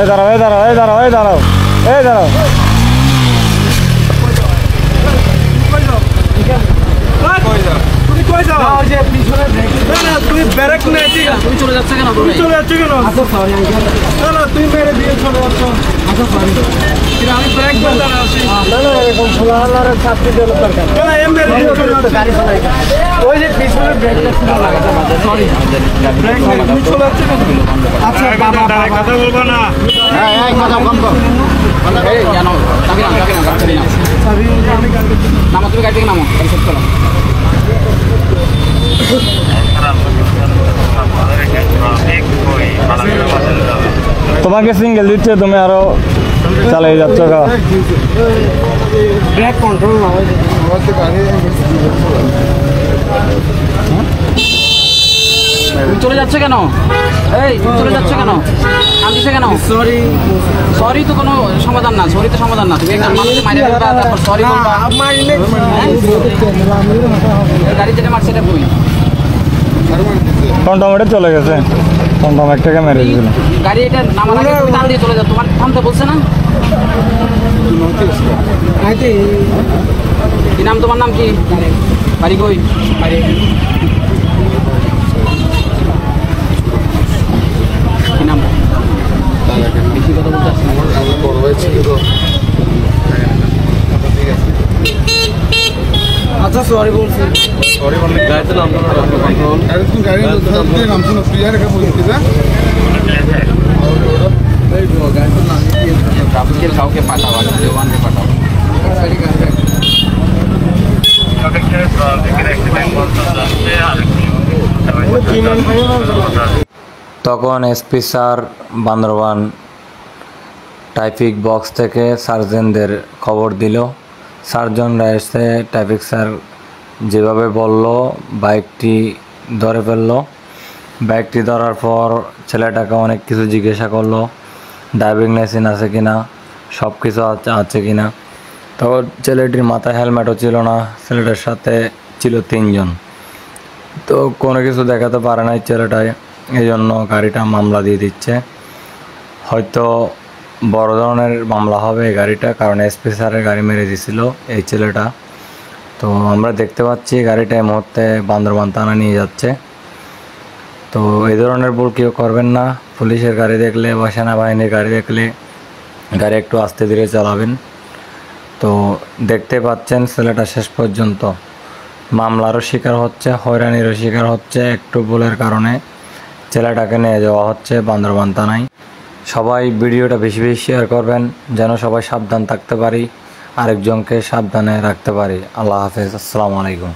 দাঁড়াও এই দাঁড়াও এই দাঁড়াও এই দাঁড়াও এই দাঁড়াও তুমি ব্যারেক নেই ঠিক আছে তুমি চলে যাচ্ছে কেন তুমি চলে যাচ্ছে কেন আচ্ছা সরি না না তুমি মেরে দিয়ে চলে যাচ্ছ আচ্ছা সরি আমি ব্রেক বলতে আসি না না এরকম সোলার ছাত্রী দেওয়ার দরকার না এম মেরে দিয়ে চলে যাচ্ছে গাড়ি চালাই ওই যে পিছনে ব্রেকটা ছিল লাগাতে মাঝে সরি ব্রেক তুমি চলে যাচ্ছে কেন আচ্ছা কথা বলবো না হ্যাঁ হ্যাঁ কথা বন্ধ এই জানো চাবি না গাড়ি না চাবি আমি গাড়ি নামো তুমি গাড়ি থেকে নামো গাড়ি সেট করো তোমাকে সিঙ্গেল দিচ্ছে তুমি আরো চালিয়ে যাচ্ছ ব্রেক কন্ট্রোল না হয় তুমি চলে যাচ্ছে কেন এই তুমি চলে যাচ্ছে কেন কাঁদিছে কেন সরি সরি তো কোনো সমাধান না সরি তো সমাধান না তুমি একটা মানুষকে মাইরে দিবা তারপর সরি বলবা গাড়ি যেটা মারছে এটা কই টমটমেটে চলে গেছে টমটমেটটাকে মেরে দিল গাড়ি এটা নামার আগে তুমি টান দিয়ে চলে যাও তোমার থামতে বলছে না কি নাম তোমার নাম কি বাড়ি কই কি নাম বেশি কথা বলতে আসছে বড় হয়েছে আচ্ছা সরি বলছি সরি বললে গাড়িতে নাম কন্ট্রোল গাড়ি নাম শুনো ক্লিয়ার রেখে বলছি না ট্রাফিকের কাউকে পাঠাও আর দেওয়ানকে পাঠাও তখন SP sir Bandarban traffic box থেকে সার্জেনদের খবর দিল। সার্জনরা এসে ট্রাফিক স্যার যেভাবে বলল বাইকটি ধরে ফেললো। বাইকটি ধরার পর ছেলেটাকে অনেক কিছু জিজ্ঞাসা করলো, ড্রাইভিং লাইসেন্স আছে কিনা, সব কিছু আছে কিনা। তো ছেলেটির মাথায় হেলমেটও ছিল না, ছেলেটার সাথে ছিল 3 জন। তো কোনো কিছু দেখাতে পারে নাই ছেলেটায়, এই জন্য গাড়িটা মামলা দিয়ে দিচ্ছে। হয়তো বড় ধরনের মামলা হবে এই গাড়িটা, কারণ এসপি স্যারের গাড়ি মেরে দিয়েছিল এই ছেলেটা। তো আমরা দেখতে পাচ্ছি গাড়িটা এই মুহূর্তে বান্দরবান থানা নিয়ে যাচ্ছে। তো এই ধরনের ভুল কেউ করবেন না। পুলিশের গাড়ি দেখলে বা সেনাবাহিনীর গাড়ি দেখলে গাড়ি একটু আস্তে ধীরে চালাবেন। তো দেখতে পাচ্ছেন ছেলেটা শেষ পর্যন্ত মামলারও শিকার হচ্ছে, হয়রানিরও শিকার হচ্ছে। একটু ভুলের কারণে ছেলেটাকে নিয়ে যাওয়া হচ্ছে বান্দরবান থানায়। সবাই ভিডিওটা বেশি বেশি শেয়ার করবেন, যেন সবাই সাবধান থাকতে পারি, আরেকজনকে সাবধানে রাখতে পারি। আল্লাহ হাফেজ, আসসালামু আলাইকুম।